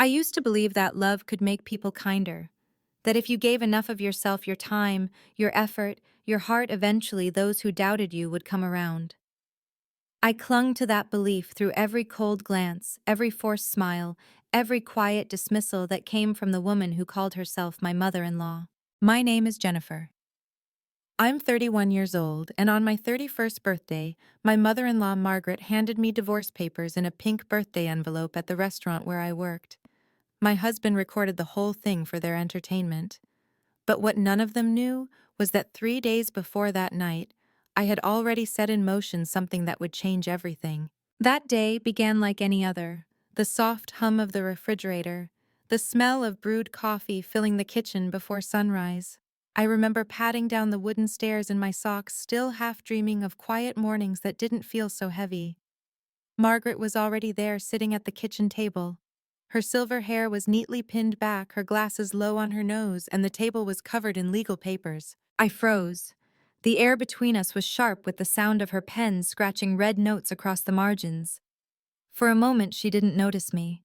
I used to believe that love could make people kinder, that if you gave enough of yourself, your time, your effort, your heart, eventually those who doubted you would come around. I clung to that belief through every cold glance, every forced smile, every quiet dismissal that came from the woman who called herself my mother-in-law. My name is Jennifer. I'm 31 years old, and on my 31st birthday, my mother-in-law Margaret handed me divorce papers in a pink birthday envelope at the restaurant where I worked. My husband recorded the whole thing for their entertainment. But what none of them knew was that 3 days before that night, I had already set in motion something that would change everything. That day began like any other. The soft hum of the refrigerator, the smell of brewed coffee filling the kitchen before sunrise. I remember padding down the wooden stairs in my socks, still half dreaming of quiet mornings that didn't feel so heavy. Margaret was already there, sitting at the kitchen table. Her silver hair was neatly pinned back, her glasses low on her nose, and the table was covered in legal papers. I froze. The air between us was sharp with the sound of her pen scratching red notes across the margins. For a moment she didn't notice me.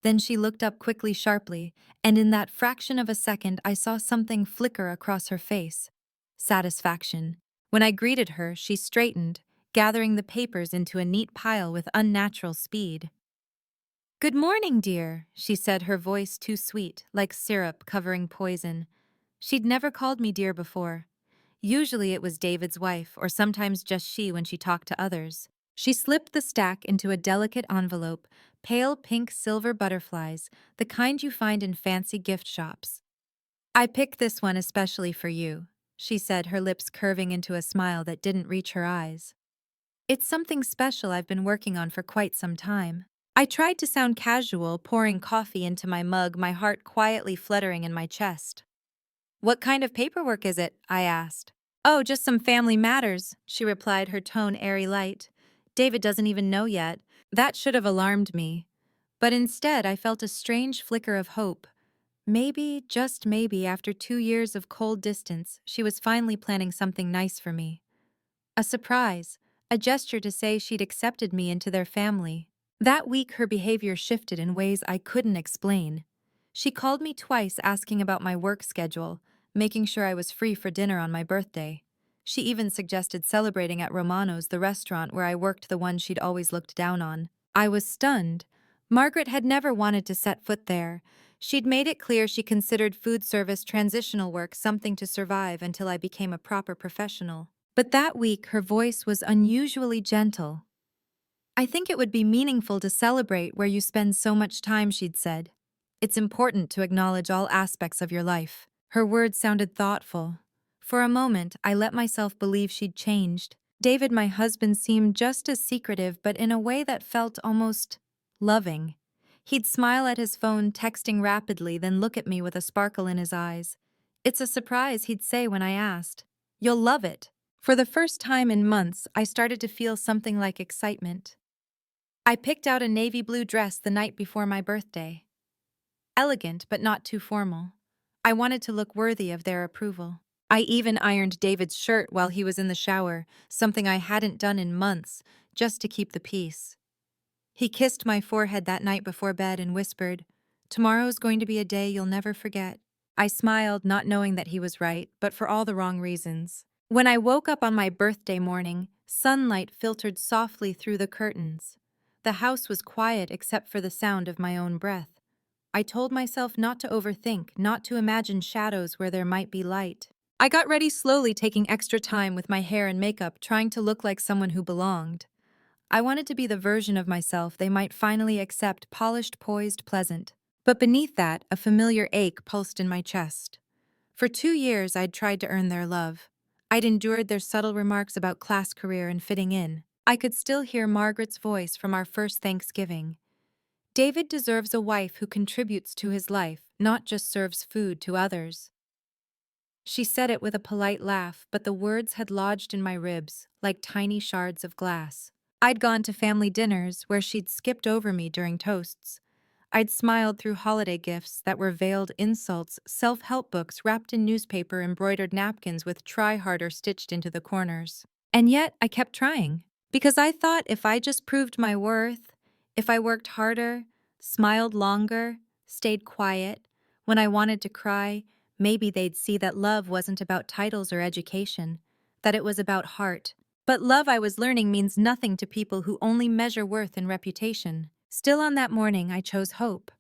Then she looked up quickly, sharply, and in that fraction of a second I saw something flicker across her face. Satisfaction. When I greeted her, she straightened, gathering the papers into a neat pile with unnatural speed. "Good morning, dear," she said, her voice too sweet, like syrup covering poison. She'd never called me dear before. Usually it was David's wife, or sometimes just she when she talked to others. She slipped the stack into a delicate envelope, pale pink silver butterflies, the kind you find in fancy gift shops. "I picked this one especially for you," she said, her lips curving into a smile that didn't reach her eyes. "It's something special I've been working on for quite some time." I tried to sound casual, pouring coffee into my mug, my heart quietly fluttering in my chest. "What kind of paperwork is it?" I asked. "Oh, just some family matters," she replied, her tone airy light. "David doesn't even know yet." That should have alarmed me. But instead, I felt a strange flicker of hope. Maybe, just maybe, after 2 years of cold distance, she was finally planning something nice for me. A surprise, a gesture to say she'd accepted me into their family. That week her behavior shifted in ways I couldn't explain. She called me twice asking about my work schedule, making sure I was free for dinner on my birthday. She even suggested celebrating at Romano's, the restaurant where I worked, the one she'd always looked down on. I was stunned. Margaret had never wanted to set foot there. She'd made it clear she considered food service transitional work, something to survive until I became a proper professional. But that week her voice was unusually gentle. "I think it would be meaningful to celebrate where you spend so much time," she'd said. "It's important to acknowledge all aspects of your life." Her words sounded thoughtful. For a moment, I let myself believe she'd changed. David, my husband, seemed just as secretive, but in a way that felt almost loving. He'd smile at his phone, texting rapidly, then look at me with a sparkle in his eyes. "It's a surprise," he'd say when I asked. "You'll love it." For the first time in months, I started to feel something like excitement. I picked out a navy blue dress the night before my birthday. Elegant, but not too formal. I wanted to look worthy of their approval. I even ironed David's shirt while he was in the shower, something I hadn't done in months, just to keep the peace. He kissed my forehead that night before bed and whispered, "Tomorrow's going to be a day you'll never forget." I smiled, not knowing that he was right, but for all the wrong reasons. When I woke up on my birthday morning, sunlight filtered softly through the curtains. The house was quiet except for the sound of my own breath. I told myself not to overthink, not to imagine shadows where there might be light. I got ready slowly, taking extra time with my hair and makeup, trying to look like someone who belonged. I wanted to be the version of myself they might finally accept, polished, poised, pleasant. But beneath that, a familiar ache pulsed in my chest. For 2 years, I'd tried to earn their love. I'd endured their subtle remarks about class, career, and fitting in. I could still hear Margaret's voice from our first Thanksgiving. "David deserves a wife who contributes to his life, not just serves food to others." She said it with a polite laugh, but the words had lodged in my ribs, like tiny shards of glass. I'd gone to family dinners where she'd skipped over me during toasts. I'd smiled through holiday gifts that were veiled insults, self-help books wrapped in newspaper, embroidered napkins with "try harder" stitched into the corners. And yet, I kept trying. Because I thought if I just proved my worth, if I worked harder, smiled longer, stayed quiet. When I wanted to cry, maybe they'd see that love wasn't about titles or education, that it was about heart. But love, I was learning, means nothing to people who only measure worth in reputation. Still, on that morning, I chose hope.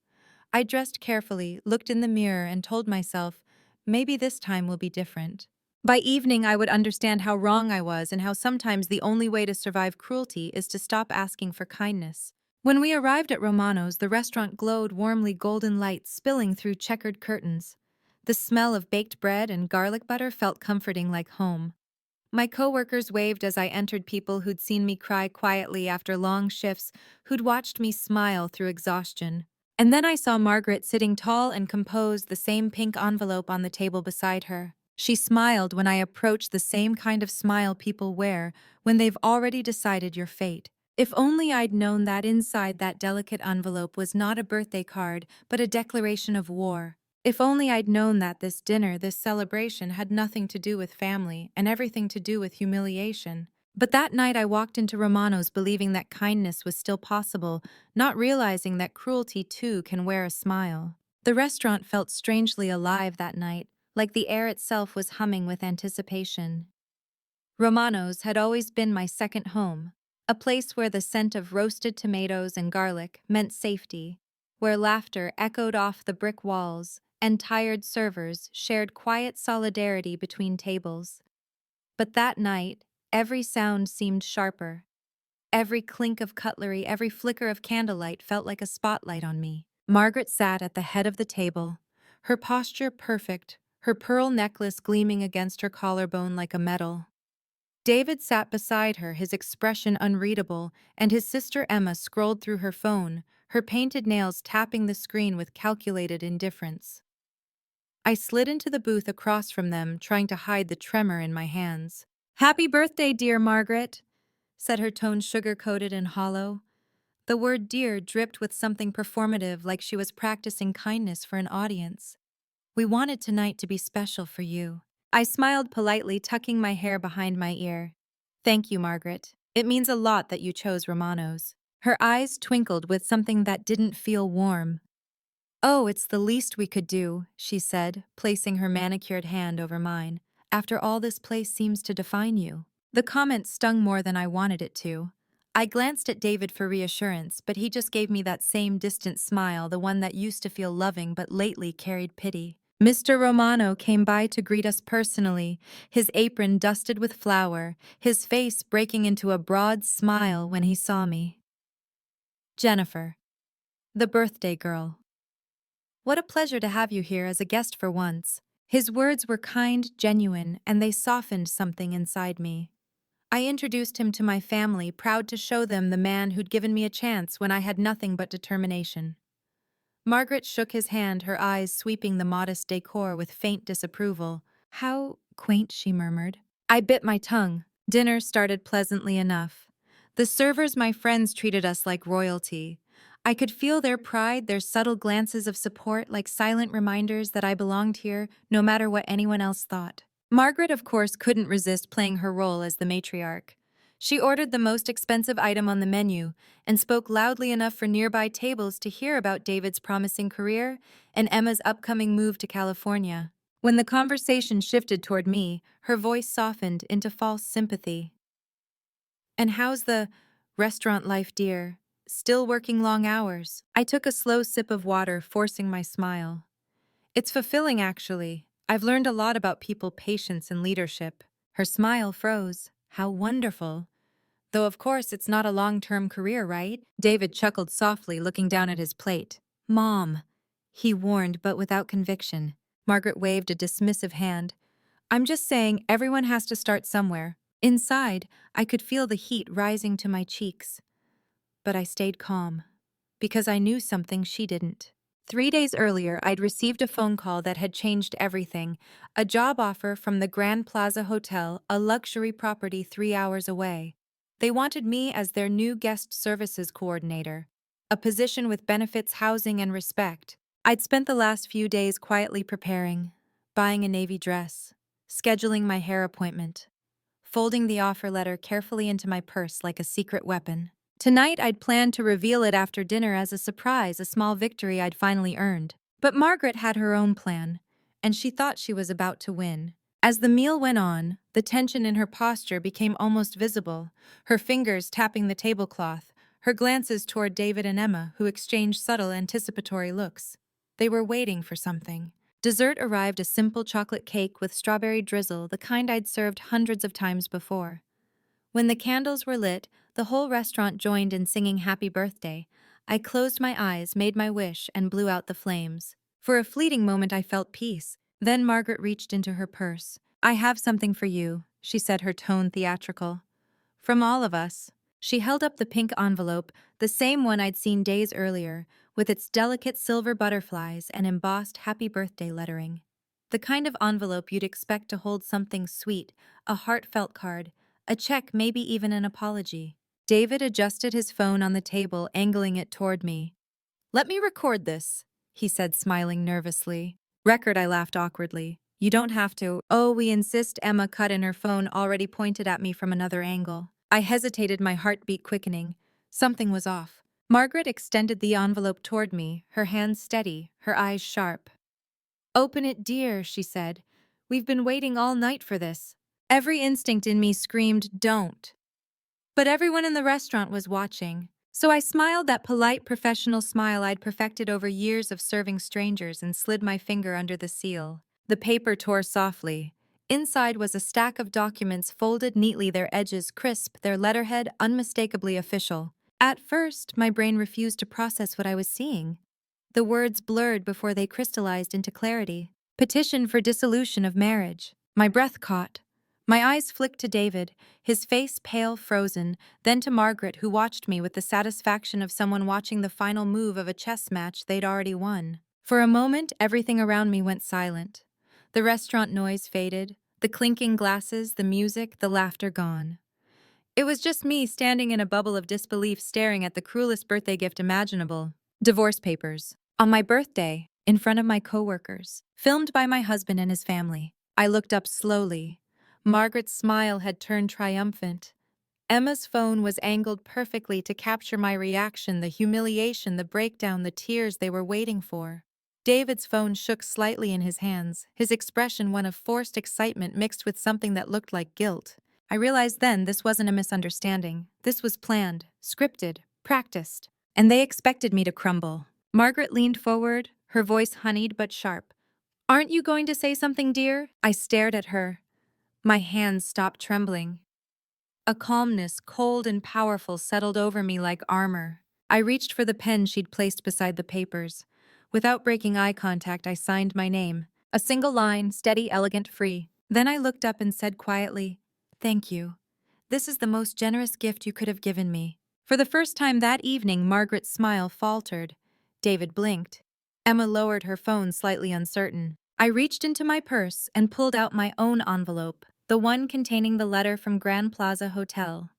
I dressed carefully, looked in the mirror, and told myself, maybe this time will be different. By evening, I would understand how wrong I was and how sometimes the only way to survive cruelty is to stop asking for kindness. When we arrived at Romano's, the restaurant glowed warmly, golden light spilling through checkered curtains. The smell of baked bread and garlic butter felt comforting, like home. My coworkers waved as I entered, people who'd seen me cry quietly after long shifts, who'd watched me smile through exhaustion. And then I saw Margaret sitting tall and composed, the same pink envelope on the table beside her. She smiled when I approached, the same kind of smile people wear when they've already decided your fate. If only I'd known that inside that delicate envelope was not a birthday card, but a declaration of war. If only I'd known that this dinner, this celebration, had nothing to do with family and everything to do with humiliation. But that night I walked into Romano's believing that kindness was still possible, not realizing that cruelty too can wear a smile. The restaurant felt strangely alive that night, like the air itself was humming with anticipation. Romano's had always been my second home, a place where the scent of roasted tomatoes and garlic meant safety, where laughter echoed off the brick walls and tired servers shared quiet solidarity between tables. But that night, every sound seemed sharper. Every clink of cutlery, every flicker of candlelight felt like a spotlight on me. Margaret sat at the head of the table, her posture perfect, her pearl necklace gleaming against her collarbone like a medal. David sat beside her, his expression unreadable, and his sister Emma scrolled through her phone, her painted nails tapping the screen with calculated indifference. I slid into the booth across from them, trying to hide the tremor in my hands. "Happy birthday, dear Margaret," said her tone sugar-coated and hollow. The word dear dripped with something performative, like she was practicing kindness for an audience. "We wanted tonight to be special for you." I smiled politely, tucking my hair behind my ear. "Thank you, Margaret. It means a lot that you chose Romano's." Her eyes twinkled with something that didn't feel warm. "Oh, it's the least we could do," she said, placing her manicured hand over mine. "After all, this place seems to define you." The comment stung more than I wanted it to. I glanced at David for reassurance, but he just gave me that same distant smile, the one that used to feel loving but lately carried pity. Mr. Romano came by to greet us personally, his apron dusted with flour, his face breaking into a broad smile when he saw me. "Jennifer, the birthday girl. What a pleasure to have you here as a guest for once." His words were kind, genuine, and they softened something inside me. I introduced him to my family, proud to show them the man who'd given me a chance when I had nothing but determination. Margaret shook his hand, her eyes sweeping the modest decor with faint disapproval. "How quaint," she murmured. I bit my tongue. Dinner started pleasantly enough. The servers, my friends, treated us like royalty. I could feel their pride, their subtle glances of support, like silent reminders that I belonged here, no matter what anyone else thought. Margaret, of course, couldn't resist playing her role as the matriarch. She ordered the most expensive item on the menu and spoke loudly enough for nearby tables to hear about David's promising career and Emma's upcoming move to California. When the conversation shifted toward me, her voice softened into false sympathy. "And how's the restaurant life, dear? Still working long hours?" I took a slow sip of water, forcing my smile. "It's fulfilling, actually. I've learned a lot about people, patience, and leadership." Her smile froze. "How wonderful. Though of course it's not a long-term career, right?" David chuckled softly, looking down at his plate. "Mom," he warned, but without conviction. Margaret waved a dismissive hand. "I'm just saying everyone has to start somewhere." Inside, I could feel the heat rising to my cheeks. But I stayed calm, because I knew something she didn't. 3 days earlier, I'd received a phone call that had changed everything. A job offer from the Grand Plaza Hotel, a luxury property 3 hours away. They wanted me as their new guest services coordinator, a position with benefits, housing, and respect. I'd spent the last few days quietly preparing, buying a navy dress, scheduling my hair appointment, folding the offer letter carefully into my purse like a secret weapon. Tonight I'd planned to reveal it after dinner as a surprise, a small victory I'd finally earned. But Margaret had her own plan, and she thought she was about to win. As the meal went on, the tension in her posture became almost visible, her fingers tapping the tablecloth, her glances toward David and Emma, who exchanged subtle anticipatory looks. They were waiting for something. Dessert arrived, a simple chocolate cake with strawberry drizzle, the kind I'd served hundreds of times before. When the candles were lit, the whole restaurant joined in singing Happy Birthday. I closed my eyes, made my wish, and blew out the flames. For a fleeting moment I felt peace. Then Margaret reached into her purse. "I have something for you," she said, her tone theatrical. "From all of us." She held up the pink envelope, the same one I'd seen days earlier, with its delicate silver butterflies and embossed Happy Birthday lettering. The kind of envelope you'd expect to hold something sweet, a heartfelt card, a check, maybe even an apology. David adjusted his phone on the table, angling it toward me. "Let me record this," he said, smiling nervously. "Record," I laughed awkwardly. "You don't have to." "Oh, we insist," Emma cut in, her phone already pointed at me from another angle. I hesitated, my heartbeat quickening. Something was off. Margaret extended the envelope toward me, her hands steady, her eyes sharp. "Open it, dear," she said. "We've been waiting all night for this." Every instinct in me screamed, "Don't." But everyone in the restaurant was watching. So I smiled, that polite, professional smile I'd perfected over years of serving strangers, and slid my finger under the seal. The paper tore softly. Inside was a stack of documents folded neatly, their edges crisp, their letterhead unmistakably official. At first, my brain refused to process what I was seeing. The words blurred before they crystallized into clarity. "Petition for dissolution of marriage." My breath caught. My eyes flicked to David, his face pale, frozen, then to Margaret, who watched me with the satisfaction of someone watching the final move of a chess match they'd already won. For a moment, everything around me went silent. The restaurant noise faded, the clinking glasses, the music, the laughter gone. It was just me standing in a bubble of disbelief, staring at the cruelest birthday gift imaginable. Divorce papers. On my birthday, in front of my coworkers, filmed by my husband and his family. I looked up slowly. Margaret's smile had turned triumphant. Emma's phone was angled perfectly to capture my reaction, the humiliation, the breakdown, the tears they were waiting for. David's phone shook slightly in his hands, his expression one of forced excitement mixed with something that looked like guilt. I realized then this wasn't a misunderstanding. This was planned, scripted, practiced. And they expected me to crumble. Margaret leaned forward, her voice honeyed but sharp. "Aren't you going to say something, dear?" I stared at her. My hands stopped trembling. A calmness, cold and powerful, settled over me like armor. I reached for the pen she'd placed beside the papers. Without breaking eye contact, I signed my name. A single line, steady, elegant, free. Then I looked up and said quietly, "Thank you. This is the most generous gift you could have given me." For the first time that evening, Margaret's smile faltered. David blinked. Emma lowered her phone, slightly uncertain. I reached into my purse and pulled out my own envelope, the one containing the letter from Grand Plaza Hotel.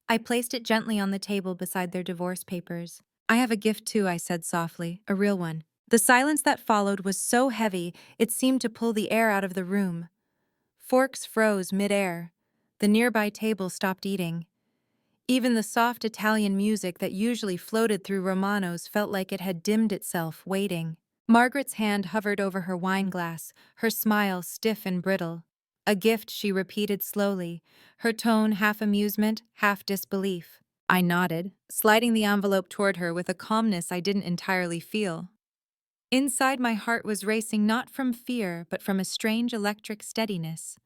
I placed it gently on the table beside their divorce papers. "I have a gift too," I said softly, "a real one." The silence that followed was so heavy it seemed to pull the air out of the room. Forks froze mid-air. The nearby table stopped eating. Even the soft Italian music that usually floated through Romano's felt like it had dimmed itself, waiting. Margaret's hand hovered over her wine glass, her smile stiff and brittle. "A gift," she repeated slowly, her tone half amusement, half disbelief. I nodded, sliding the envelope toward her with a calmness I didn't entirely feel. Inside, my heart was racing, not from fear, but from a strange electric steadiness.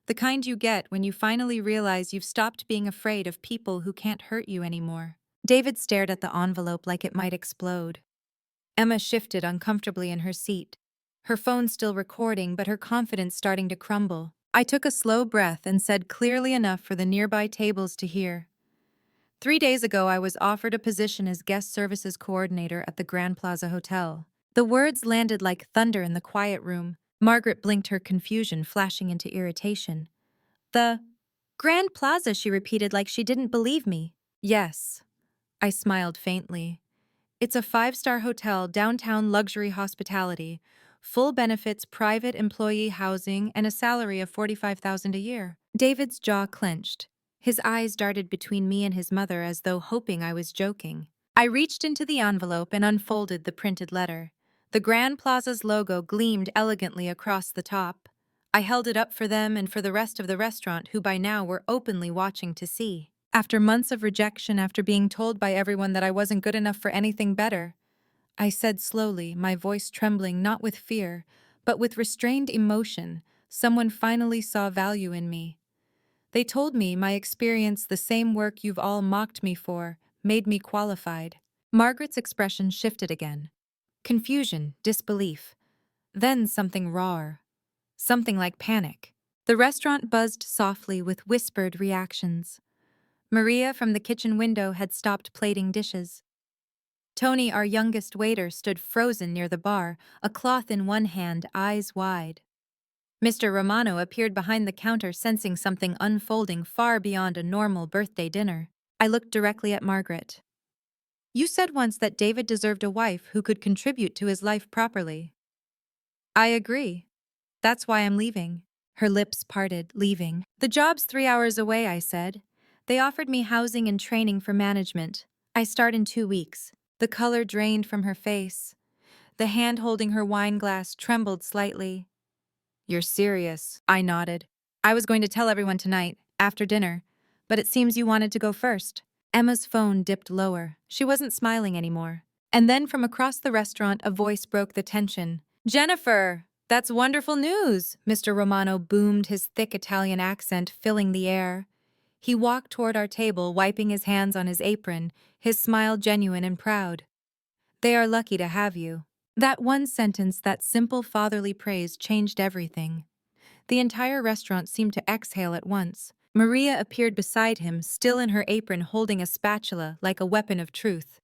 The kind you get when you finally realize you've stopped being afraid of people who can't hurt you anymore. David stared at the envelope like it might explode. Emma shifted uncomfortably in her seat, her phone still recording, but her confidence starting to crumble. I took a slow breath and said clearly enough for the nearby tables to hear, 3 days ago I was offered a position as guest services coordinator at the Grand Plaza Hotel." The words landed like thunder in the quiet room. Margaret blinked, her confusion flashing into irritation. "The Grand Plaza," she repeated like she didn't believe me. "Yes." I smiled faintly. "It's a 5-star hotel, downtown luxury hospitality, full benefits, private employee housing, and a salary of $45,000 a year." David's jaw clenched. His eyes darted between me and his mother as though hoping I was joking. I reached into the envelope and unfolded the printed letter. The Grand Plaza's logo gleamed elegantly across the top. I held it up for them and for the rest of the restaurant, who by now were openly watching to see. After months of rejection, after being told by everyone that I wasn't good enough for anything better, I said slowly, my voice trembling not with fear, but with restrained emotion, someone finally saw value in me. They told me my experience, the same work you've all mocked me for, made me qualified. Margaret's expression shifted again. Confusion, disbelief. Then something rawer. Something like panic. The restaurant buzzed softly with whispered reactions. Maria from the kitchen window had stopped plating dishes. Tony, our youngest waiter, stood frozen near the bar, a cloth in one hand, eyes wide. Mr. Romano appeared behind the counter, sensing something unfolding far beyond a normal birthday dinner. I looked directly at Margaret. You said once that David deserved a wife who could contribute to his life properly. I agree. That's why I'm leaving. Her lips parted, leaving. The job's 3 hours away, I said. They offered me housing and training for management. I start in 2 weeks. The color drained from her face. The hand holding her wine glass trembled slightly. You're serious, I nodded. I was going to tell everyone tonight, after dinner, but it seems you wanted to go first. Emma's phone dipped lower. She wasn't smiling anymore. And then from across the restaurant, a voice broke the tension. Jennifer! That's wonderful news! Mr. Romano boomed, his thick Italian accent filling the air. He walked toward our table, wiping his hands on his apron, his smile genuine and proud. They are lucky to have you. That one sentence, that simple fatherly praise, changed everything. The entire restaurant seemed to exhale at once. Maria appeared beside him, still in her apron, holding a spatula like a weapon of truth.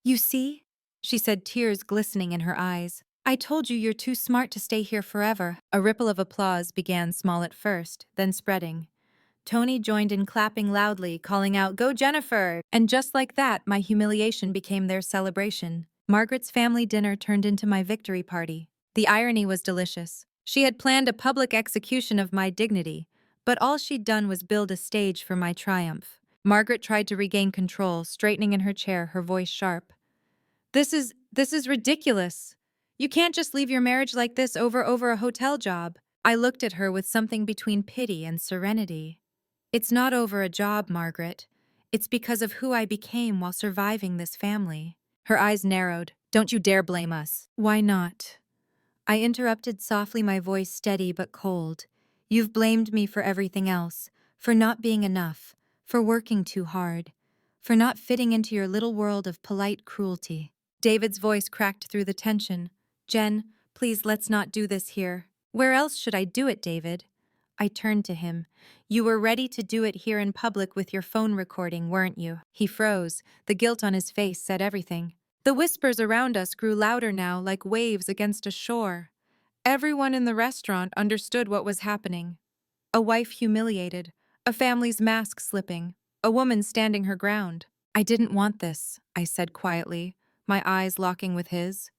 You see? She said, tears glistening in her eyes. I told you you're too smart to stay here forever. A ripple of applause began, small at first, then spreading. Tony joined in, clapping loudly, calling out, "Go Jennifer!" And just like that, my humiliation became their celebration. Margaret's family dinner turned into my victory party. The irony was delicious. She had planned a public execution of my dignity, but all she'd done was build a stage for my triumph. Margaret tried to regain control, straightening in her chair, her voice sharp. This is ridiculous. You can't just leave your marriage like this over a hotel job." I looked at her with something between pity and serenity. It's not over a job, Margaret. It's because of who I became while surviving this family. Her eyes narrowed. Don't you dare blame us. Why not? I interrupted softly, my voice steady but cold. You've blamed me for everything else, for not being enough, for working too hard, for not fitting into your little world of polite cruelty. David's voice cracked through the tension. Jen, please, let's not do this here. Where else should I do it, David? I turned to him. You were ready to do it here in public with your phone recording, weren't you? He froze. The guilt on his face said everything. The whispers around us grew louder now, like waves against a shore. Everyone in the restaurant understood what was happening. A wife humiliated, a family's mask slipping, a woman standing her ground. I didn't want this, I said quietly, my eyes locking with his.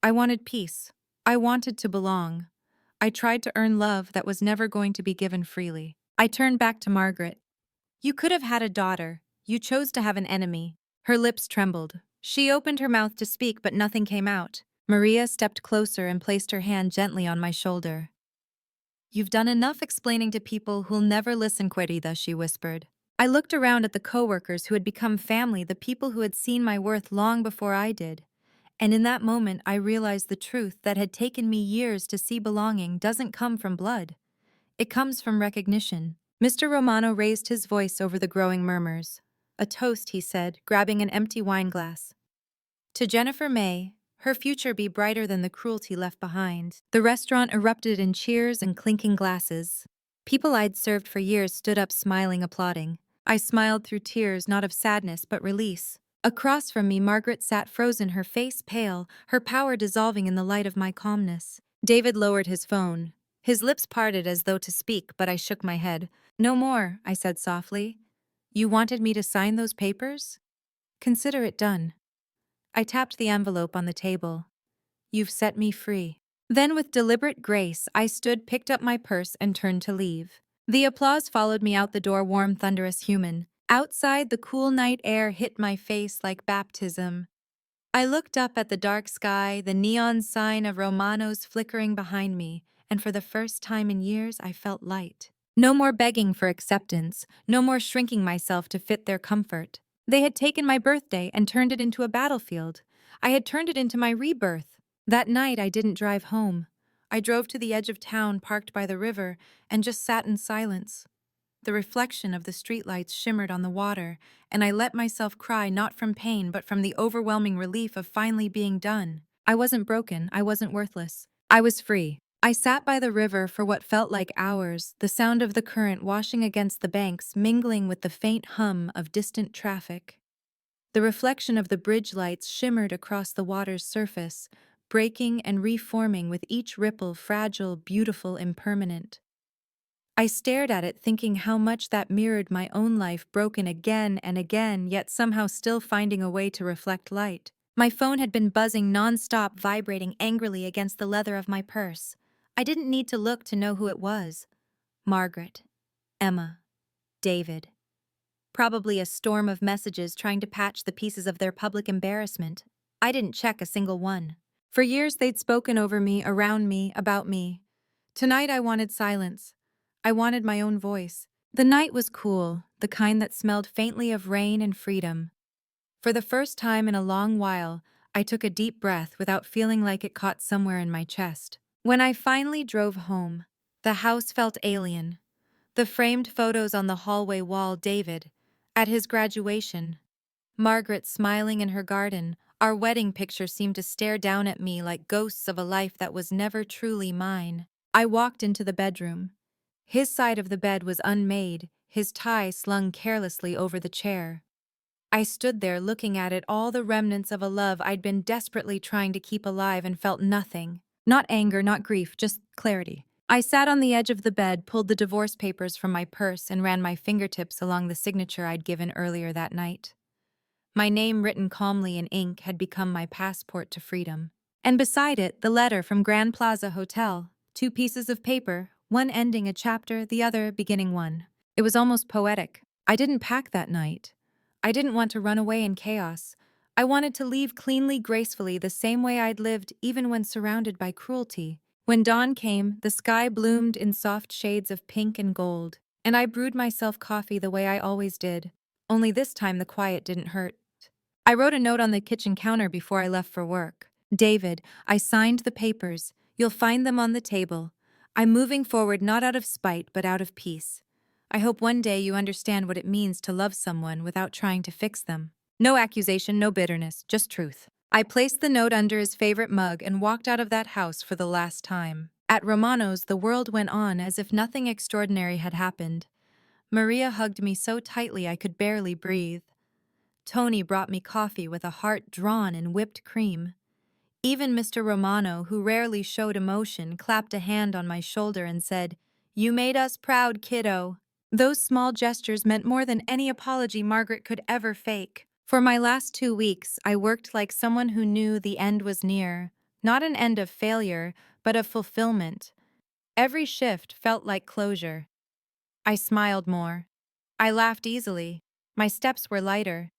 I wanted peace. I wanted to belong. I tried to earn love that was never going to be given freely. I turned back to Margaret. You could have had a daughter. You chose to have an enemy. Her lips trembled. She opened her mouth to speak, but nothing came out. Maria stepped closer and placed her hand gently on my shoulder. You've done enough explaining to people who'll never listen, querida, she whispered. I looked around at the coworkers who had become family, the people who had seen my worth long before I did. And in that moment, I realized the truth that had taken me years to see. Belonging doesn't come from blood. It comes from recognition. Mr. Romano raised his voice over the growing murmurs. A toast, he said, grabbing an empty wine glass. To Jennifer May, her future be brighter than the cruelty left behind. The restaurant erupted in cheers and clinking glasses. People I'd served for years stood up, smiling, applauding. I smiled through tears, not of sadness but release. Across from me, Margaret sat frozen, her face pale, her power dissolving in the light of my calmness. David lowered his phone. His lips parted as though to speak, but I shook my head. No more, I said softly. You wanted me to sign those papers? Consider it done. I tapped the envelope on the table. You've set me free. Then with deliberate grace, I stood, picked up my purse, and turned to leave. The applause followed me out the door, warm, thunderous, human. Outside, the cool night air hit my face like baptism. I looked up at the dark sky, the neon sign of Romano's flickering behind me, and for the first time in years, I felt light. No more begging for acceptance, no more shrinking myself to fit their comfort. They had taken my birthday and turned it into a battlefield. I had turned it into my rebirth. That night, I didn't drive home. I drove to the edge of town, parked by the river, and just sat in silence. The reflection of the streetlights shimmered on the water, and I let myself cry not from pain but from the overwhelming relief of finally being done. I wasn't broken, I wasn't worthless. I was free. I sat by the river for what felt like hours, the sound of the current washing against the banks mingling with the faint hum of distant traffic. The reflection of the bridge lights shimmered across the water's surface, breaking and reforming with each ripple, fragile, beautiful, impermanent. I stared at it, thinking how much that mirrored my own life, broken again and again, yet somehow still finding a way to reflect light. My phone had been buzzing non-stop, vibrating angrily against the leather of my purse. I didn't need to look to know who it was. Margaret, Emma, David. Probably a storm of messages trying to patch the pieces of their public embarrassment. I didn't check a single one. For years they'd spoken over me, around me, about me. Tonight I wanted silence. I wanted my own voice. The night was cool, the kind that smelled faintly of rain and freedom. For the first time in a long while, I took a deep breath without feeling like it caught somewhere in my chest. When I finally drove home, the house felt alien. The framed photos on the hallway wall, David, at his graduation, Margaret smiling in her garden, our wedding picture seemed to stare down at me like ghosts of a life that was never truly mine. I walked into the bedroom. His side of the bed was unmade, his tie slung carelessly over the chair. I stood there looking at it, all the remnants of a love I'd been desperately trying to keep alive, and felt nothing. Not anger, not grief, just clarity. I sat on the edge of the bed, pulled the divorce papers from my purse, and ran my fingertips along the signature I'd given earlier that night. My name, written calmly in ink, had become my passport to freedom. And beside it, the letter from Grand Plaza Hotel. 2 pieces of paper, one ending a chapter, the other beginning one. It was almost poetic. I didn't pack that night. I didn't want to run away in chaos. I wanted to leave cleanly, gracefully, the same way I'd lived even when surrounded by cruelty. When dawn came, the sky bloomed in soft shades of pink and gold, and I brewed myself coffee the way I always did. Only this time the quiet didn't hurt. I wrote a note on the kitchen counter before I left for work. David, I signed the papers. You'll find them on the table. I'm moving forward not out of spite, but out of peace. I hope one day you understand what it means to love someone without trying to fix them. No accusation, no bitterness, just truth. I placed the note under his favorite mug and walked out of that house for the last time. At Romano's, the world went on as if nothing extraordinary had happened. Maria hugged me so tightly I could barely breathe. Tony brought me coffee with a heart drawn in whipped cream. Even Mr. Romano, who rarely showed emotion, clapped a hand on my shoulder and said, "You made us proud, kiddo." Those small gestures meant more than any apology Margaret could ever fake. For my last 2 weeks, I worked like someone who knew the end was near. Not an end of failure, but of fulfillment. Every shift felt like closure. I smiled more. I laughed easily. My steps were lighter.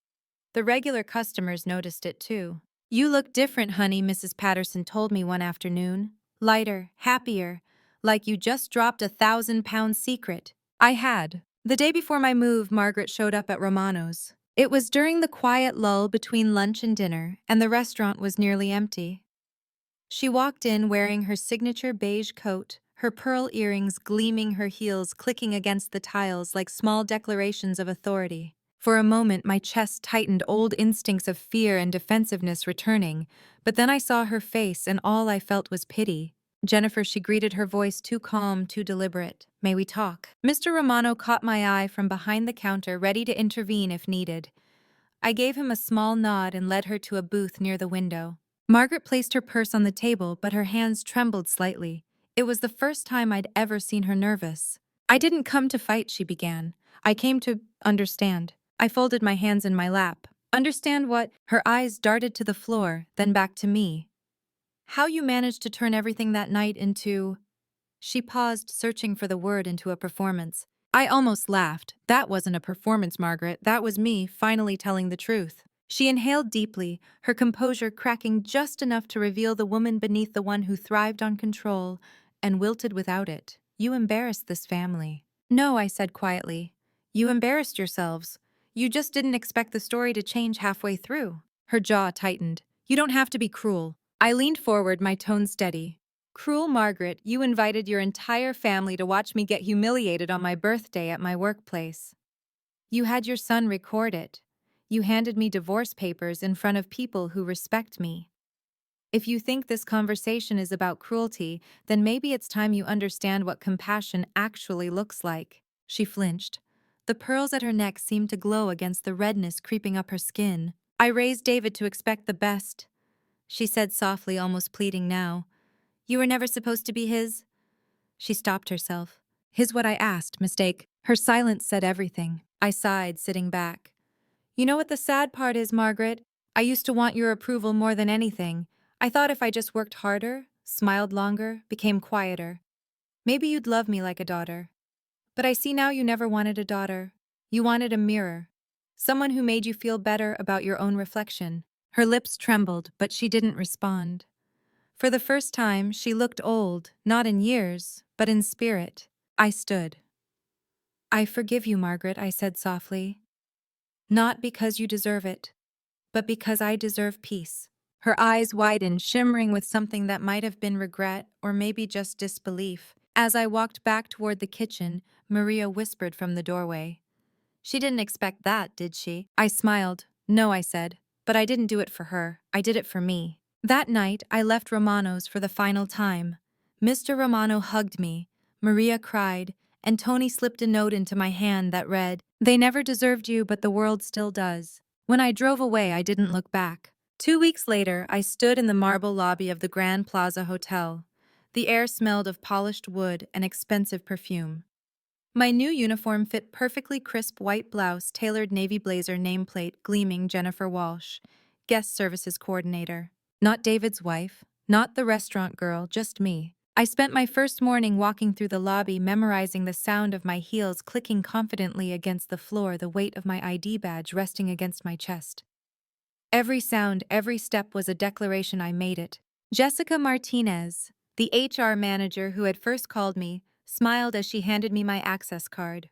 The regular customers noticed it too. "You look different, honey," Mrs. Patterson told me one afternoon. "Lighter, happier, like you just dropped a 1,000-pound secret." I had. The day before my move, Margaret showed up at Romano's. It was during the quiet lull between lunch and dinner, and the restaurant was nearly empty. She walked in wearing her signature beige coat, her pearl earrings gleaming, her heels clicking against the tiles like small declarations of authority. For a moment, my chest tightened, old instincts of fear and defensiveness returning, but then I saw her face and all I felt was pity. "Jennifer," she greeted, her voice too calm, too deliberate. "May we talk?" Mr. Romano caught my eye from behind the counter, ready to intervene if needed. I gave him a small nod and led her to a booth near the window. Margaret placed her purse on the table, but her hands trembled slightly. It was the first time I'd ever seen her nervous. "I didn't come to fight," she began. "I came to understand." I folded my hands in my lap. "Understand what?" Her eyes darted to the floor, then back to me. "How you managed to turn everything that night into..." She paused, searching for the word into a performance. I almost laughed. That wasn't a performance, Margaret. That was me, finally telling the truth. She inhaled deeply, her composure cracking just enough to reveal the woman beneath the one who thrived on control and wilted without it. You embarrassed this family. No, I said quietly. You embarrassed yourselves. You just didn't expect the story to change halfway through. Her jaw tightened. You don't have to be cruel. I leaned forward, my tone steady. Cruel Margaret, you invited your entire family to watch me get humiliated on my birthday at my workplace. You had your son record it. You handed me divorce papers in front of people who respect me. If you think this conversation is about cruelty, then maybe it's time you understand what compassion actually looks like. She flinched. The pearls at her neck seemed to glow against the redness creeping up her skin. I raised David to expect the best, she said softly, almost pleading now. You were never supposed to be his? She stopped herself. His what I asked, mistake. Her silence said everything. I sighed, sitting back. You know what the sad part is, Margaret? I used to want your approval more than anything. I thought if I just worked harder, smiled longer, became quieter, maybe you'd love me like a daughter. But I see now you never wanted a daughter. You wanted a mirror. Someone who made you feel better about your own reflection. Her lips trembled, but she didn't respond. For the first time, she looked old, not in years, but in spirit. I stood. I forgive you, Margaret, I said softly. Not because you deserve it, but because I deserve peace. Her eyes widened, shimmering with something that might have been regret or maybe just disbelief. As I walked back toward the kitchen, Maria whispered from the doorway. She didn't expect that, did she? I smiled. No, I said. But I didn't do it for her. I did it for me. That night, I left Romano's for the final time. Mr. Romano hugged me. Maria cried, and Tony slipped a note into my hand that read, They never deserved you, but the world still does. When I drove away, I didn't look back. 2 weeks later, I stood in the marble lobby of the Grand Plaza Hotel. The air smelled of polished wood and expensive perfume. My new uniform fit perfectly crisp white blouse, tailored navy blazer, nameplate, gleaming Jennifer Walsh, guest services coordinator. Not David's wife, not the restaurant girl, just me. I spent my first morning walking through the lobby, memorizing the sound of my heels clicking confidently against the floor, the weight of my ID badge resting against my chest. Every sound, every step was a declaration I made it. Jessica Martinez, the HR manager who had first called me, smiled as she handed me my access card.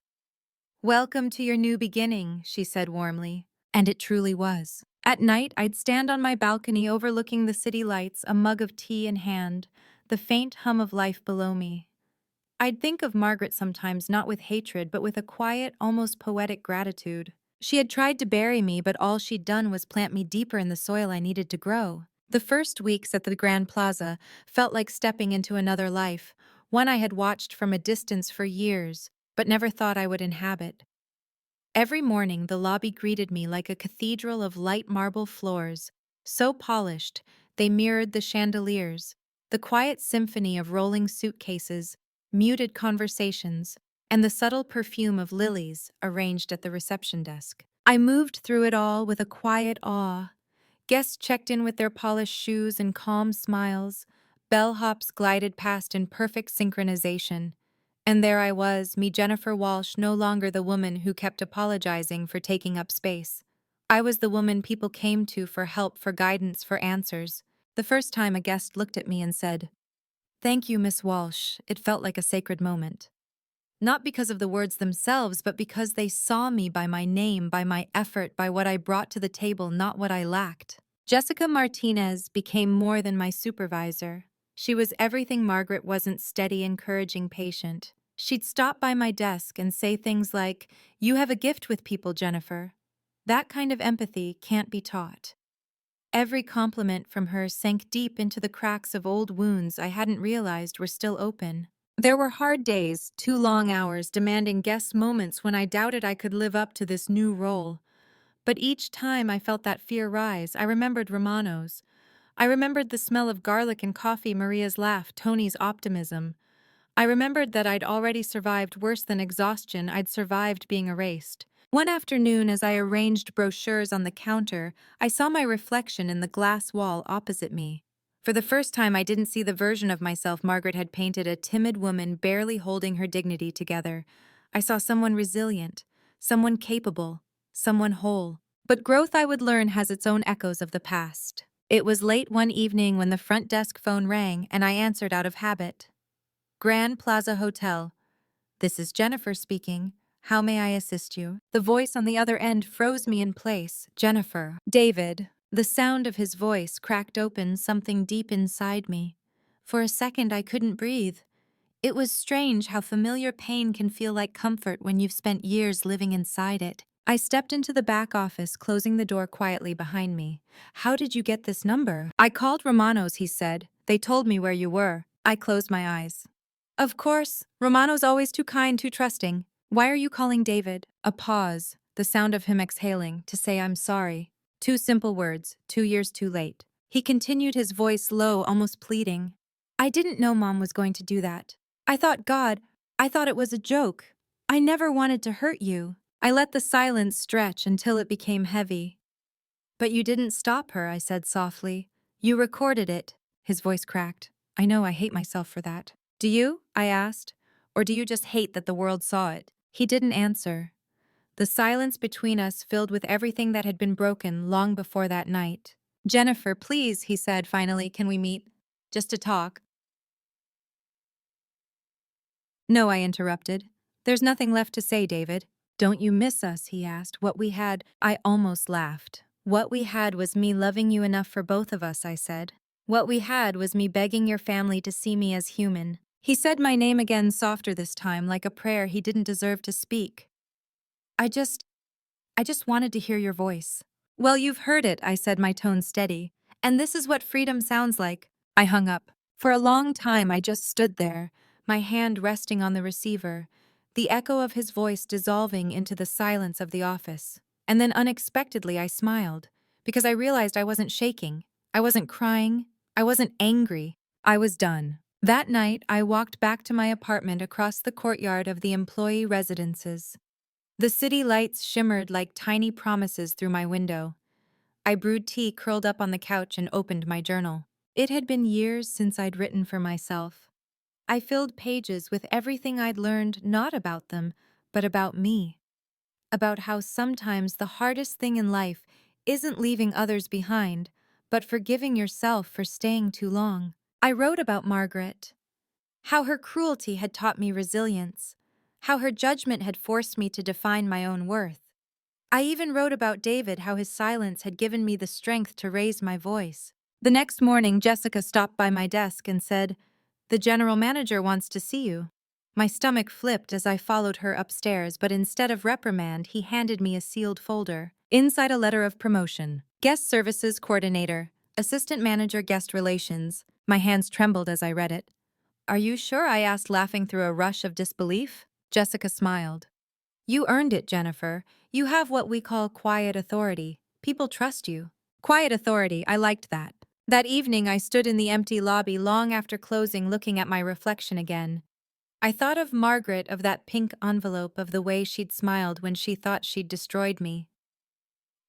Welcome to your new beginning, she said warmly. And it truly was. At night, I'd stand on my balcony overlooking the city lights, a mug of tea in hand, the faint hum of life below me. I'd think of Margaret sometimes not with hatred, but with a quiet, almost poetic gratitude. She had tried to bury me, but all she'd done was plant me deeper in the soil I needed to grow. The first weeks at the Grand Plaza felt like stepping into another life, one I had watched from a distance for years, but never thought I would inhabit. Every morning, the lobby greeted me like a cathedral of light marble floors, so polished they mirrored the chandeliers, the quiet symphony of rolling suitcases, muted conversations, and the subtle perfume of lilies arranged at the reception desk. I moved through it all with a quiet awe. Guests checked in with their polished shoes and calm smiles. Bellhops glided past in perfect synchronization. And there I was, me Jennifer Walsh, no longer the woman who kept apologizing for taking up space. I was the woman people came to for help, for guidance, for answers. The first time a guest looked at me and said, "Thank you, Miss Walsh," it felt like a sacred moment. Not because of the words themselves, but because they saw me by my name, by my effort, by what I brought to the table, not what I lacked. Jessica Martinez became more than my supervisor. She was everything Margaret wasn't: steady, encouraging, patient. She'd stop by my desk and say things like, "You have a gift with people, Jennifer." That kind of empathy can't be taught. Every compliment from her sank deep into the cracks of old wounds I hadn't realized were still open. There were hard days, too long hours, demanding guest moments when I doubted I could live up to this new role. But each time I felt that fear rise, I remembered Romano's. I remembered the smell of garlic and coffee, Maria's laugh, Tony's optimism. I remembered that I'd already survived worse than exhaustion. I'd survived being erased. One afternoon, as I arranged brochures on the counter, I saw my reflection in the glass wall opposite me. For the first time, I didn't see the version of myself Margaret had painted, a timid woman barely holding her dignity together. I saw someone resilient, someone capable, someone whole. But growth, I would learn, has its own echoes of the past. It was late one evening when the front desk phone rang and I answered out of habit. Grand Plaza Hotel. This is Jennifer speaking. How may I assist you? The voice on the other end froze me in place. Jennifer. David. The sound of his voice cracked open something deep inside me. For a second, I couldn't breathe. It was strange how familiar pain can feel like comfort when you've spent years living inside it. I stepped into the back office, closing the door quietly behind me. How did you get this number? I called Romano's, he said. They told me where you were. I closed my eyes. Of course, Romano's always too kind, too trusting. Why are you calling David? A pause, the sound of him exhaling, to say I'm sorry. 2 simple words, 2 years too late. He continued, his voice low, almost pleading. I didn't know Mom was going to do that. I thought it was a joke. I never wanted to hurt you. I let the silence stretch until it became heavy. But you didn't stop her, I said softly. You recorded it. His voice cracked. I know, I hate myself for that. Do you? I asked. Or do you just hate that the world saw it? He didn't answer. The silence between us filled with everything that had been broken long before that night. Jennifer, please, he said finally, can we meet? Just to talk. No, I interrupted. There's nothing left to say, David. Don't you miss us? He asked. What we had, I almost laughed. What we had was me loving you enough for both of us, I said. What we had was me begging your family to see me as human. He said my name again, softer this time, like a prayer he didn't deserve to speak. I just wanted to hear your voice. Well, you've heard it, I said, my tone steady. And this is what freedom sounds like. I hung up. For a long time, I just stood there, my hand resting on the receiver, the echo of his voice dissolving into the silence of the office. And then unexpectedly, I smiled, because I realized I wasn't shaking. I wasn't crying. I wasn't angry. I was done. That night, I walked back to my apartment across the courtyard of the employee residences. The city lights shimmered like tiny promises through my window. I brewed tea, curled up on the couch, and opened my journal. It had been years since I'd written for myself. I filled pages with everything I'd learned, not about them, but about me. About how sometimes the hardest thing in life isn't leaving others behind, but forgiving yourself for staying too long. I wrote about Margaret. How her cruelty had taught me resilience. How her judgment had forced me to define my own worth. I even wrote about David, how his silence had given me the strength to raise my voice. The next morning, Jessica stopped by my desk and said, "The general manager wants to see you." My stomach flipped as I followed her upstairs, but instead of reprimand, he handed me a sealed folder. Inside, a letter of promotion. Guest Services Coordinator, Assistant Manager, Guest Relations. My hands trembled as I read it. Are you sure? I asked, laughing through a rush of disbelief. Jessica smiled. You earned it, Jennifer. You have what we call quiet authority. People trust you. Quiet authority, I liked that. That evening, I stood in the empty lobby long after closing, looking at my reflection again. I thought of Margaret, of that pink envelope, of the way she'd smiled when she thought she'd destroyed me.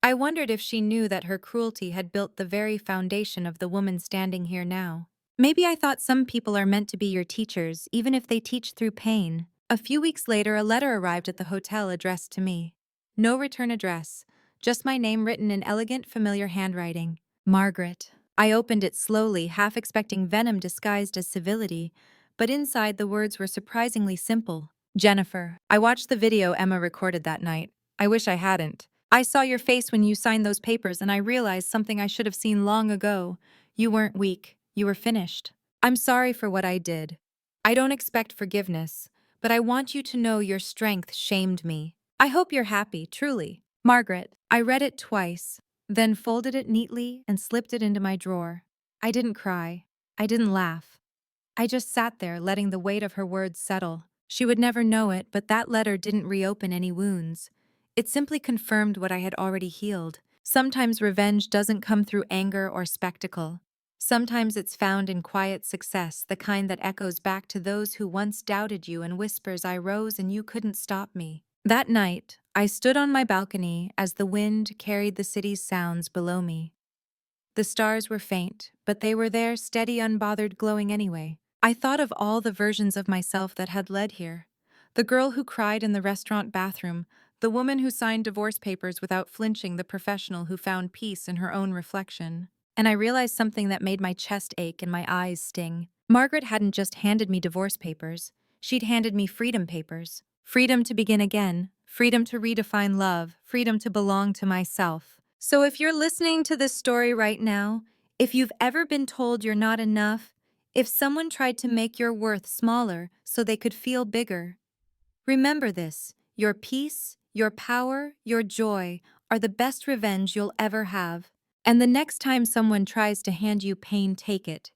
I wondered if she knew that her cruelty had built the very foundation of the woman standing here now. Maybe I thought some people are meant to be your teachers, even if they teach through pain. A few weeks later, a letter arrived at the hotel addressed to me. No return address, just my name written in elegant, familiar handwriting. Margaret. I opened it slowly, half expecting venom disguised as civility, but inside the words were surprisingly simple. Jennifer. I watched the video Emma recorded that night. I wish I hadn't. I saw your face when you signed those papers, and I realized something I should have seen long ago. You weren't weak. You were finished. I'm sorry for what I did. I don't expect forgiveness, but I want you to know your strength shamed me. I hope you're happy, truly. Margaret. I read it twice, then folded it neatly and slipped it into my drawer. I didn't cry. I didn't laugh. I just sat there, letting the weight of her words settle. She would never know it, but that letter didn't reopen any wounds. It simply confirmed what I had already healed. Sometimes revenge doesn't come through anger or spectacle. Sometimes it's found in quiet success, the kind that echoes back to those who once doubted you and whispers, I rose and you couldn't stop me. That night, I stood on my balcony as the wind carried the city's sounds below me. The stars were faint, but they were there, steady, unbothered, glowing anyway. I thought of all the versions of myself that had led here. The girl who cried in the restaurant bathroom, the woman who signed divorce papers without flinching, the professional who found peace in her own reflection. And I realized something that made my chest ache and my eyes sting. Margaret hadn't just handed me divorce papers, she'd handed me freedom papers. Freedom to begin again, freedom to redefine love, freedom to belong to myself. So if you're listening to this story right now, if you've ever been told you're not enough, if someone tried to make your worth smaller so they could feel bigger, remember this: your peace, your power, your joy are the best revenge you'll ever have. And the next time someone tries to hand you pain, take it.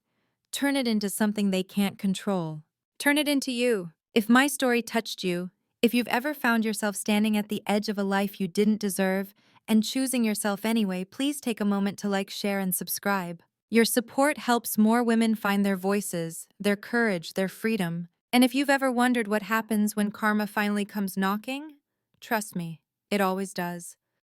Turn it into something they can't control. Turn it into you. If my story touched you, if you've ever found yourself standing at the edge of a life you didn't deserve and choosing yourself anyway, please take a moment to like, share, and subscribe. Your support helps more women find their voices, their courage, their freedom. And if you've ever wondered what happens when karma finally comes knocking, trust me, it always does.